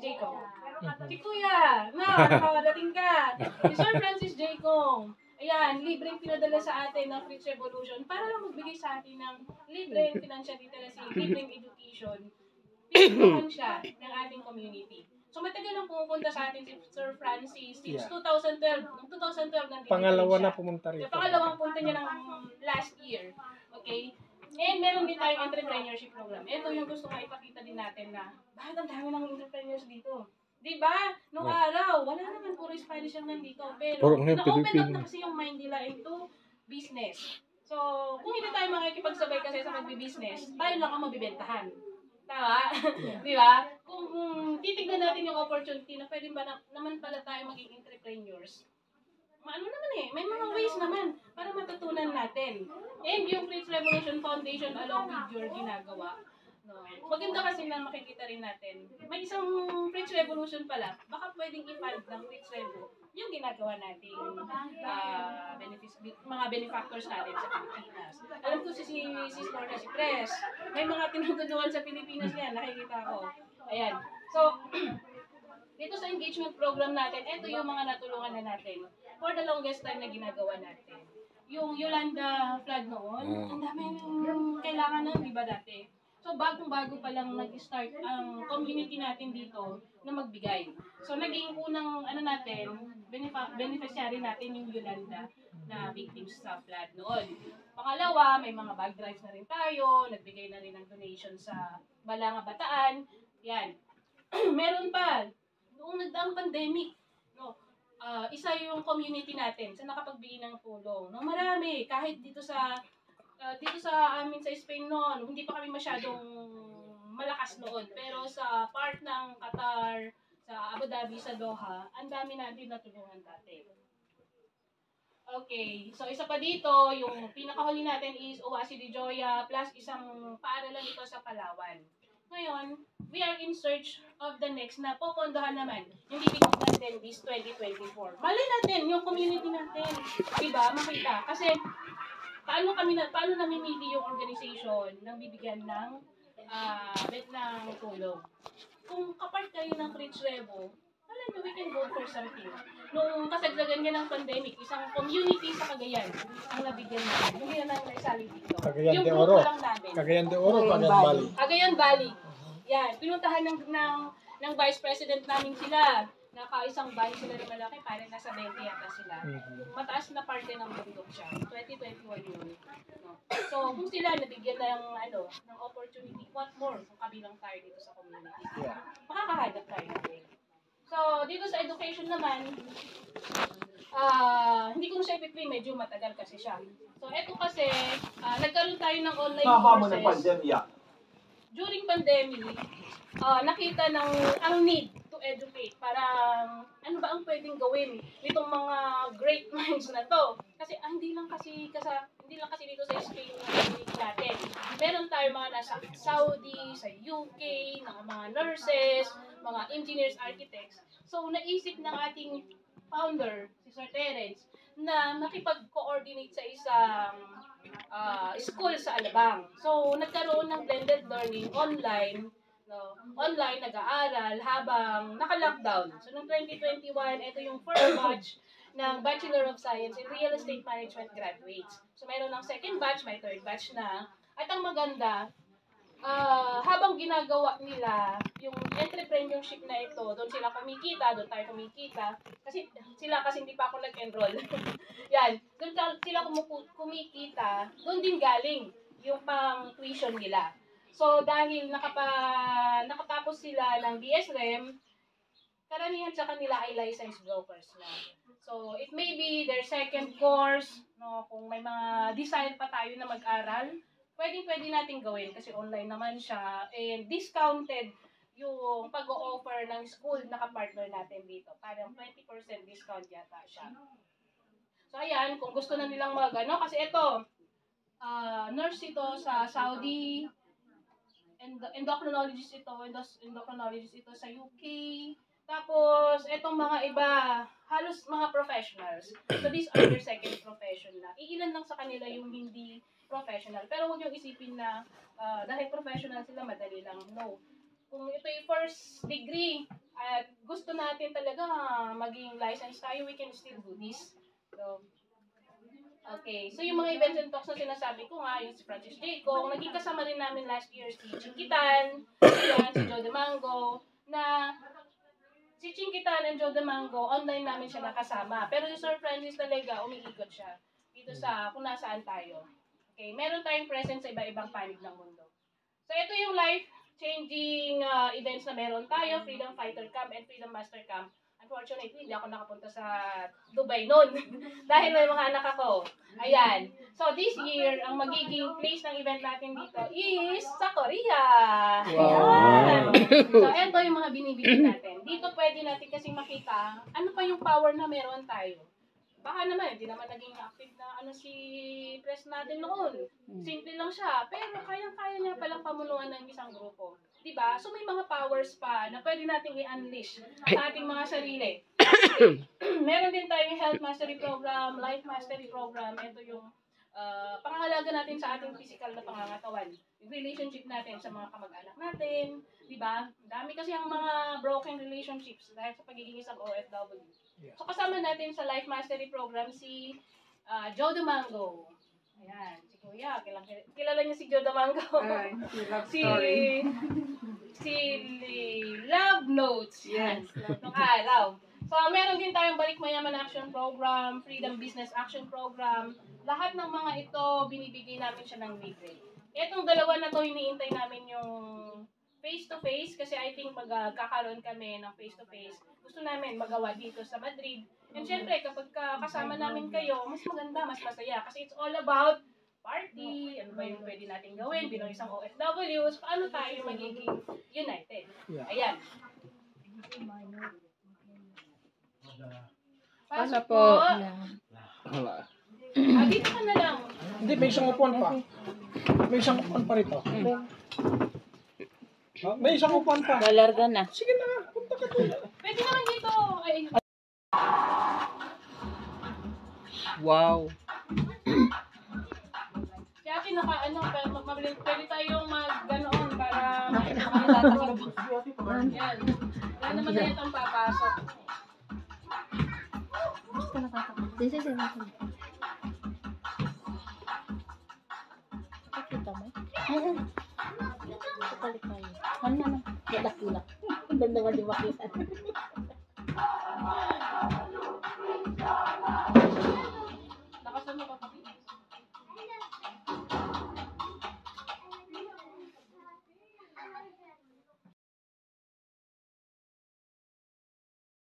Jacob. Si Kuya, nakadating ka. Si Sir Francis Jacob. Ayan, libreng pinadala sa atin ng Fritz Revolution para lang magbigay sa atin ng libreng financial literacy, libreng education. Pinagpuhan siya ng ating community. So matagal lang pumupunta sa atin si Sir Francis since 2012. Noong 2012 nandito Pangalawa siya. na pumunta rito. Pangalawang punta niya ng last year. Okay? And meron din tayong entrepreneurship program. Ito yung gusto ko ipakita din natin na bakit ang dami ng entrepreneurs dito. Diba? Nung araw, wala naman puro Spanish lang nandito. Pero na-open up na kasi yung mind nila into business. So, kung hindi tayo makikipagsabay kasi sa magbi-business, tayo lang ang mabibentahan. Tama? Di ba? Kung titignan natin yung opportunity na pwede ba naman pala tayo maging entrepreneurs, ano naman may mga ways naman para matutunan natin. And yung Fritz Revolution Foundation along with your ginagawa, no, maganda kasi na makikita rin natin. May isang Fritz Revolution pala, baka pwedeng i-fund ng Fritz Revo yung ginagawa nating mga benefactors natin sa Pilipinas. Alam ko si Lorna Cipres, may mga tinutulungan sa Pilipinas yan, nakikita ko. Ayan. So, dito sa engagement program natin, ito yung mga natulungan na natin for the longest time na ginagawa natin. Yung Yolanda flood noon, ang dami yung kailangan nun, di ba dati? So, bagong-bago pa lang nag-start ang community natin dito na magbigay. So, naging unang beneficiary natin yung Yolanda na victims sa flood noon. Pangalawa, may mga bag drives na rin tayo, nagbigay na rin ng donation sa Balanga Bataan. Yan. Meron pa, noong nagdaang pandemic, no, isa yung community natin sa nakapagbigay ng tulong. No, marami, kahit dito sa amin sa Spain noon, hindi pa kami masyadong malakas noon. Pero sa part ng Qatar, sa Abu Dhabi, sa Doha, ang dami natin natulungan dati. Okay, so isa pa dito, yung pinakahuli natin is Oasi de Joya plus isang paaralan dito sa Palawan. Ngayon, we are in search of the next na popondohan naman yung Bibigong Pandemics 2024. Malay natin yung community natin, diba? Makita. Kasi paano namimili yung organization ng bibigyan ng tulong? Kung kapart kayo ng Fritz Revo, alam nyo, we can go for something. Nung kasagsagan niya ng pandemic, isang community sa Cagayan ang nabigyan natin. Hindi na lang naisali dito. Cagayan de Yung Oro. grupo lang namin. Cagayan de Oro, Cagayan Valley. Cagayan Valley. Yan, pinuntahan ng vice president namin sila. Naka-isang bahay sila na malaki, parang nasa 20 yata sila. Mataas na parte ng bundok siya. 2021 yun. No? So, kung sila nabigyan ng opportunity, what more kung kabilang tayo dito sa community? Makakahanap tayo. So, dito sa education naman, hindi ko siya ipipli, medyo matagal kasi siya. So, eto kasi, nagkaroon tayo ng online courses. During pandemic, nakita ang need to educate. Parang, ano ba ang pwedeng gawin nitong mga great minds na to? Kasi hindi lang kasi dito sa Spain yung community natin. Meron tayo mga nasa Saudi, sa UK, mga nurses, mga engineers, architects. So, naisip ng ating founder, si Sir Terence, na makipag-coordinate sa isang school sa Alabang. So, nagkaroon ng blended learning online, online nag-aaral habang naka-lockdown. So, noong 2021, ito yung first batch ng Bachelor of Science in Real Estate Management graduates. So, mayroon ng second batch, may third batch na. At ang maganda, habang ginagawa nila yung entrepreneurship na ito, doon sila kumikita, doon tayo kumikita. Kasi hindi pa ako nag-enroll. Yan, doon sila kumikita, doon din galing yung pang tuition nila. So, dahil nakatapos sila ng BSREM, karamihan sa kanila ay licensed brokers na. So, it may be their second course, no, kung may mga desire pa tayo na mag-aral, pwede natin gawin kasi online naman siya and discounted yung pag-o-offer ng school na kapartner natin dito. Parang 20% discount yata siya. So, ayan, kung gusto na nilang kasi ito, nurse ito sa Saudi, endocrinologist ito sa UK. Tapos, etong mga iba, halos mga professionals. So, these are their second profession na. Iilan lang sa kanila yung hindi professional. Pero huwag yung isipin na dahil professional sila, madali lang. No. Kung ito yung first degree, at gusto natin talaga maging licensed tayo, we can still do this. So, okay. So, yung mga events and talks na sinasabi ko nga, yung si Francis J. Kong, naging kasama rin namin last year si Chinkitan, si Joe De Mango, na si Chinkitan and Joe De Mango, online namin siya nakasama. Pero si Sir Francis talaga, umiikot siya dito sa kung nasaan tayo. Okay, meron tayong presence sa iba-ibang panig ng mundo. So, ito yung life-changing events na meron tayo, Freedom Fighter Camp and Freedom Master Camp. Unfortunately, hindi ako nakapunta sa Dubai noon dahil may mga anak ako. Ayan. So, this year, ang magiging place ng event natin dito is sa Korea. Ayan. So, ito yung mga binibili natin. Dito pwede natin kasing makita ano pa yung power na meron tayo. Baka naman, hindi naman naging active na si press natin noon. Simple lang siya, pero kayang-kaya niya palang pamunuan ng isang grupo. Diba? So may mga powers pa na pwede nating i-unleash sa ating mga sarili. Meron din tayong health mastery program, life mastery program. Ito yung pangangalaga natin sa ating physical na pangangatawan. Yung relationship natin sa mga kamag-anak natin. Diba? Dami kasi ang mga broken relationships dahil sa pagiging isang OFW. So kasama natin sa life mastery program si Joe De Mango. Ayan, si Kuya, kilala niyo si Joe De Mango. si Love Notes. Yes, nung araw. So meron din tayong Balik Mayaman Action Program, Freedom Business Action Program. Lahat ng mga ito, binibigay namin siya ng libre. Etong dalawa na to, iniintay namin yung face-to-face kasi I think magkakaroon kami ng face-to-face. Gusto namin magawa dito sa Madrid. And syempre, kapag kasama namin kayo, mas maganda, mas masaya. Kasi it's all about party, ano ba yung pwede natin gawin bilang isang OFWs, paano tayo magiging united. Ayan. Pasok po. Dito ka na lang. Hindi, may isang upuan pa. May isang upuan pa rito. May isang upuan pa. Galarga na. Sige na, punta ka doon. Pwede naman dito. Ay. Wow. Kaya pwede tayong mag-ganoon para yan. Wala naman na itong papasok. Nakita mo? Oo. Kapalik tayo. Ano na? Galak-galak. Ang ganda nga di makita.